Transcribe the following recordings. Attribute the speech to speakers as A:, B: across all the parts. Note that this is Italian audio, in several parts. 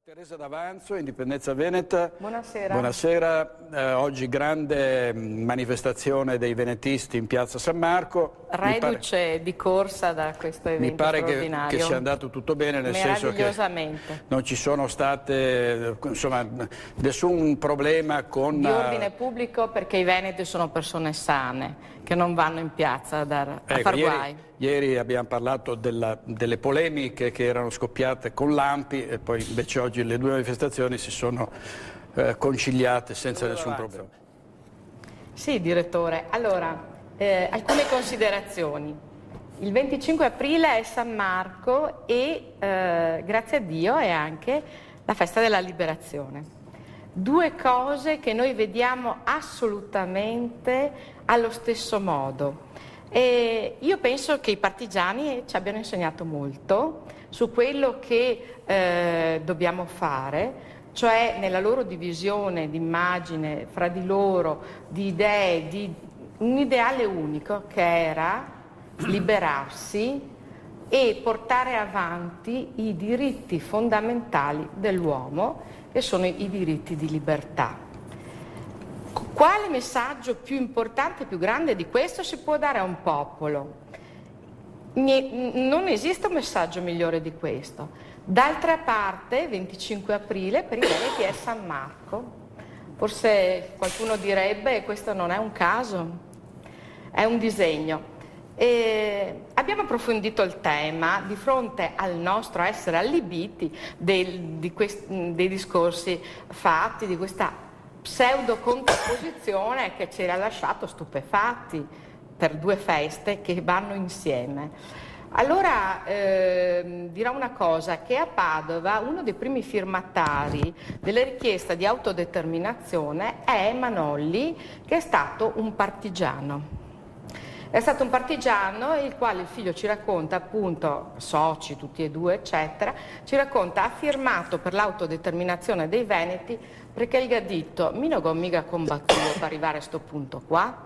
A: Teresa D'Avanzo, Indipendenza Veneta.
B: Buonasera.
A: Buonasera. Oggi grande manifestazione dei venetisti in piazza San Marco.
B: Reduce di corsa da questo evento
A: mi pare
B: straordinario.
A: che sia andato tutto bene, nel senso che non ci sono state, insomma, nessun problema con...
B: Di ordine pubblico, perché i veneti sono persone sane, che non vanno in piazza a far guai.
A: Ieri abbiamo parlato delle polemiche che erano scoppiate con l'ANPI e poi invece oggi le due manifestazioni si sono conciliate senza nessun problema.
B: Sì, direttore. Allora, alcune considerazioni. Il 25 aprile è San Marco e, grazie a Dio, è anche la festa della liberazione. Due cose che noi vediamo assolutamente allo stesso modo. E io penso che i partigiani ci abbiano insegnato molto su quello che dobbiamo fare, cioè nella loro divisione di immagine fra di loro, di idee, di un ideale unico che era liberarsi e portare avanti i diritti fondamentali dell'uomo, che sono i diritti di libertà. Quale messaggio più importante e più grande di questo si può dare a un popolo? Non esiste un messaggio migliore di questo. D'altra parte, 25 aprile per i veneti è San Marco. Forse qualcuno direbbe: questo non è un caso, è un disegno. Abbiamo approfondito il tema di fronte al nostro essere allibiti dei discorsi fatti, di questa pseudo contrapposizione che ci ha lasciato stupefatti per due feste che vanno insieme. Allora dirò una cosa, che a Padova uno dei primi firmatari della richiesta di autodeterminazione è Manolli, che è stato un partigiano. È stato un partigiano il quale il figlio ci racconta, appunto, soci tutti e due, eccetera, ci racconta, ha firmato per l'autodeterminazione dei veneti perché il gaditto mi non ho mica combattuto per arrivare a sto punto qua,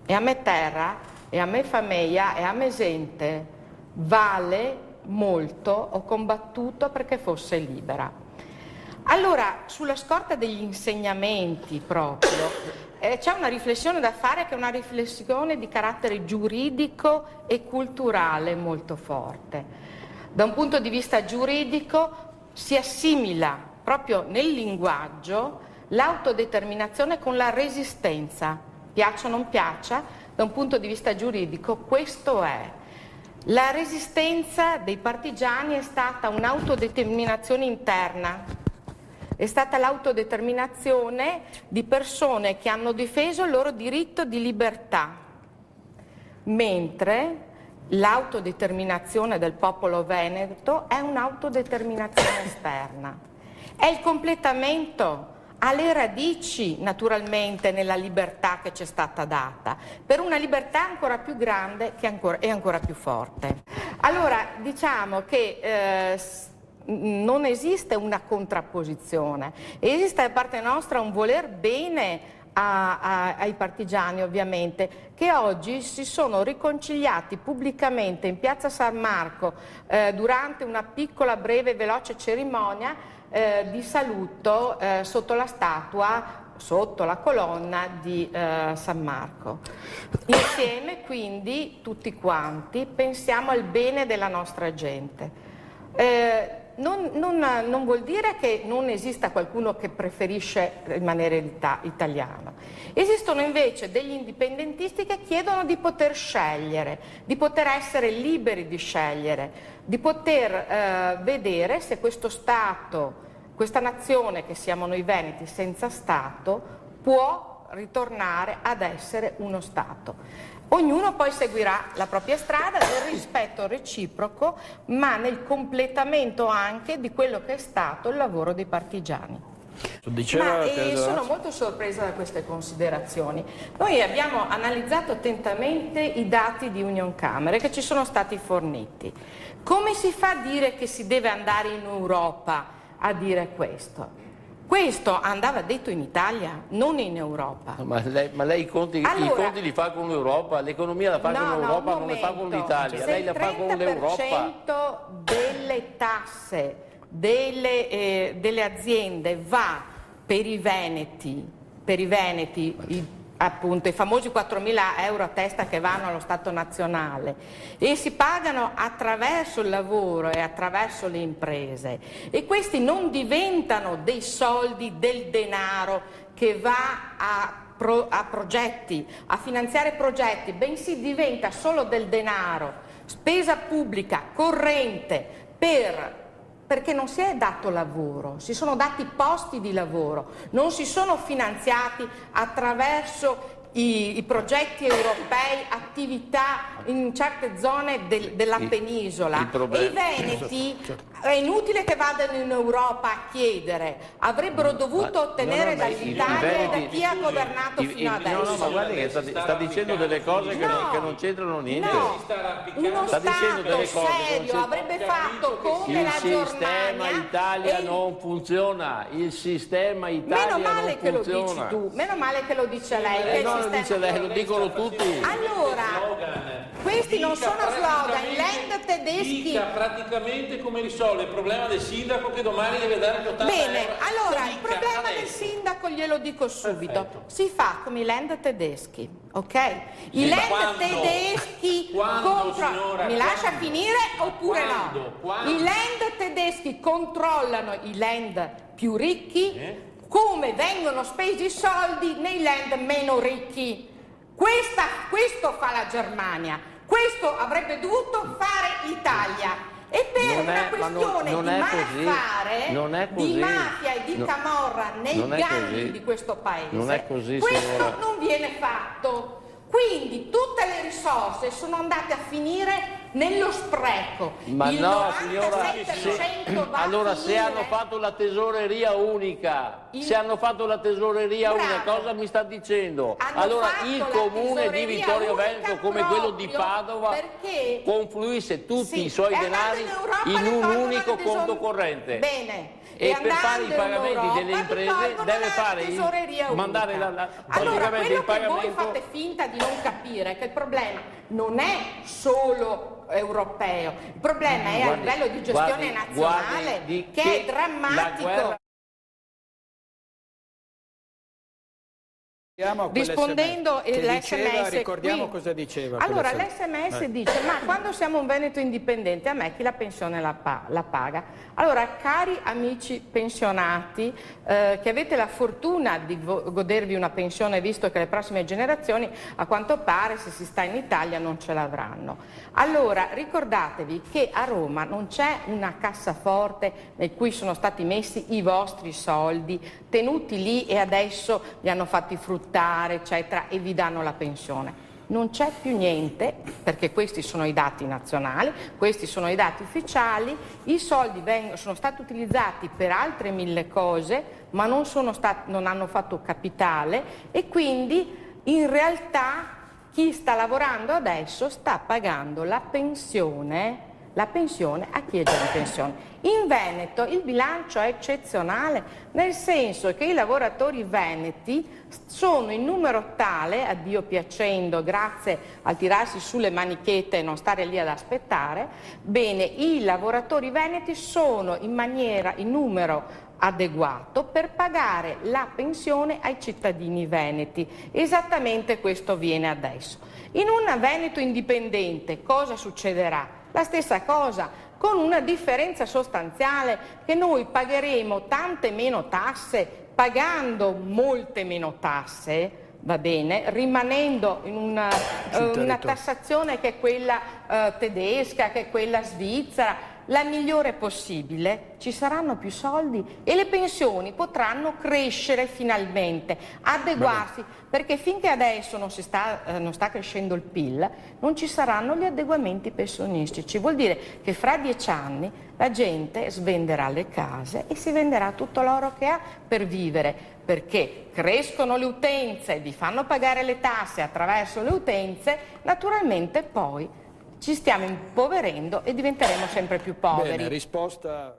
B: e a me terra, e a me famiglia, e a me gente vale molto, ho combattuto perché fosse libera. Allora, sulla scorta degli insegnamenti proprio, c'è una riflessione da fare, che è una riflessione di carattere giuridico e culturale molto forte. Da un punto di vista giuridico si assimila proprio nel linguaggio l'autodeterminazione con la resistenza, piaccia o non piaccia, da un punto di vista giuridico questo è. La resistenza dei partigiani è stata un'autodeterminazione interna. È stata l'autodeterminazione di persone che hanno difeso il loro diritto di libertà, mentre l'autodeterminazione del popolo veneto è un'autodeterminazione esterna. È il completamento, ha le radici naturalmente nella libertà che ci è stata data, per una libertà ancora più grande e ancora più forte. Allora, diciamo che non esiste una contrapposizione, esiste da parte nostra un voler bene ai partigiani, ovviamente, che oggi si sono riconciliati pubblicamente in piazza San Marco durante una piccola, breve, veloce cerimonia di saluto sotto la statua, sotto la colonna di San Marco. Insieme, quindi, tutti quanti pensiamo al bene della nostra gente. Non vuol dire che non esista qualcuno che preferisce rimanere italiano. Esistono invece degli indipendentisti che chiedono di poter scegliere, di poter essere liberi di scegliere, di poter vedere se questo Stato, questa nazione che siamo noi veneti senza Stato, può ritornare ad essere uno Stato. Ognuno poi seguirà la propria strada nel rispetto reciproco, ma nel completamento anche di quello che è stato il lavoro dei partigiani. Sono molto sorpresa da queste considerazioni. Noi abbiamo analizzato attentamente i dati di Unioncamere che ci sono stati forniti. Come si fa a dire che si deve andare in Europa a dire questo? Questo andava detto in Italia, non in Europa.
C: Ma lei i conti li fa con l'Europa, l'economia la fa con l'Europa, non le fa con l'Italia, lei la fa con l'Europa.
B: Se il 30% delle tasse delle aziende va per i veneti, appunto i famosi 4.000 euro a testa che vanno allo Stato nazionale e si pagano attraverso il lavoro e attraverso le imprese, e questi non diventano dei soldi, del denaro che va a progetti, a finanziare progetti, bensì diventa solo del denaro, spesa pubblica corrente perché non si è dato lavoro, si sono dati posti di lavoro, non si sono finanziati attraverso i progetti europei, attività in certe zone della penisola. E i veneti, è inutile che vadano in Europa a chiedere, avrebbero dovuto ottenere dall'Italia e da chi ha governato fino adesso.
C: No, ma guardi che sta dicendo delle cose che non c'entrano niente.
B: No, uno Stato serio avrebbe fatto come la Germania.
C: Il sistema Italia non funziona, il sistema Italia non funziona.
B: Meno male che lo dici tu, meno male che lo dice lei. Che
C: non lo dice lei, lo dicono tutti.
B: Allora, questi non sono slogan, i Länder tedeschi.
D: Dica praticamente come risolve il problema del sindaco che domani deve dare 80
B: Bene,
D: euro.
B: allora il problema del sindaco glielo dico subito.
D: Perfetto.
B: Si fa come i Länder tedeschi, ok? I Länder tedeschi
D: signora,
B: mi lascia finire oppure
D: Quando?
B: I Länder tedeschi controllano i Länder più ricchi, come vengono spesi i soldi nei Länder meno ricchi. Questo fa la Germania, questo avrebbe dovuto fare l'Italia. E per una questione di mafia e di camorra nei gangli di questo paese, questo non viene fatto. Quindi tutte le risorse sono andate a finire nello spreco.
C: Ma
B: il
C: no,
B: 97%
C: signora,
B: va
C: allora
B: a
C: se
B: finire...
C: hanno fatto la tesoreria unica, cosa mi sta dicendo?
B: Hanno
C: allora
B: fatto
C: il
B: la
C: comune di
B: tesoreria
C: Vittorio
B: unica
C: Veneto, come quello di Padova,
B: perché
C: confluisse tutti i suoi
B: e
C: denari
B: in Europa
C: in
B: le
C: un
B: tolgono
C: unico
B: la tesor-
C: conto corrente.
B: Bene.
C: E per fare i
B: andando in
C: pagamenti
B: Europa
C: delle imprese
B: tolgono
C: deve
B: la
C: fare
B: tesoreria
C: mandare
B: unica.
C: praticamente
B: Allora, quello
C: il
B: che
C: pagamento.
B: voi fate finta di non capire è che il problema non è solo europeo, il problema è a livello di gestione nazionale, che è drammatico. Rispondendo l'SMS,
A: ricordiamo cosa diceva.
B: Allora l'SMS dice: ma quando siamo un Veneto indipendente, a me chi la pensione la paga? Allora, cari amici pensionati che avete la fortuna di godervi una pensione, visto che le prossime generazioni a quanto pare, se si sta in Italia, non ce l'avranno. Allora ricordatevi che a Roma non c'è una cassaforte in cui sono stati messi i vostri soldi, tenuti lì e adesso li hanno fatti fruttare, eccetera, e vi danno la pensione. Non c'è più niente, perché questi sono i dati nazionali, questi sono i dati ufficiali, i soldi sono stati utilizzati per altre 1000 cose, ma non hanno fatto capitale, e quindi in realtà chi sta lavorando adesso sta pagando la pensione a chi è già in pensione. In Veneto il bilancio è eccezionale, nel senso che i lavoratori veneti sono in numero tale, a Dio piacendo, grazie al tirarsi sulle manichette e non stare lì ad aspettare, bene, i lavoratori veneti sono in numero adeguato per pagare la pensione ai cittadini veneti. Esattamente questo avviene adesso. In un Veneto indipendente cosa succederà? La stessa cosa, con una differenza sostanziale, che noi pagheremo tante meno tasse, pagando molte meno tasse, va bene, rimanendo in una tassazione che è quella tedesca, che è quella svizzera, la migliore possibile, ci saranno più soldi e le pensioni potranno crescere finalmente, adeguarsi, perché finché adesso non sta crescendo il PIL, non ci saranno gli adeguamenti pensionistici. Vuol dire che fra 10 anni la gente svenderà le case e si venderà tutto l'oro che ha per vivere, perché crescono le utenze, vi fanno pagare le tasse attraverso le utenze, naturalmente poi ci stiamo impoverendo e diventeremo sempre più poveri.
A: Bene, risposta...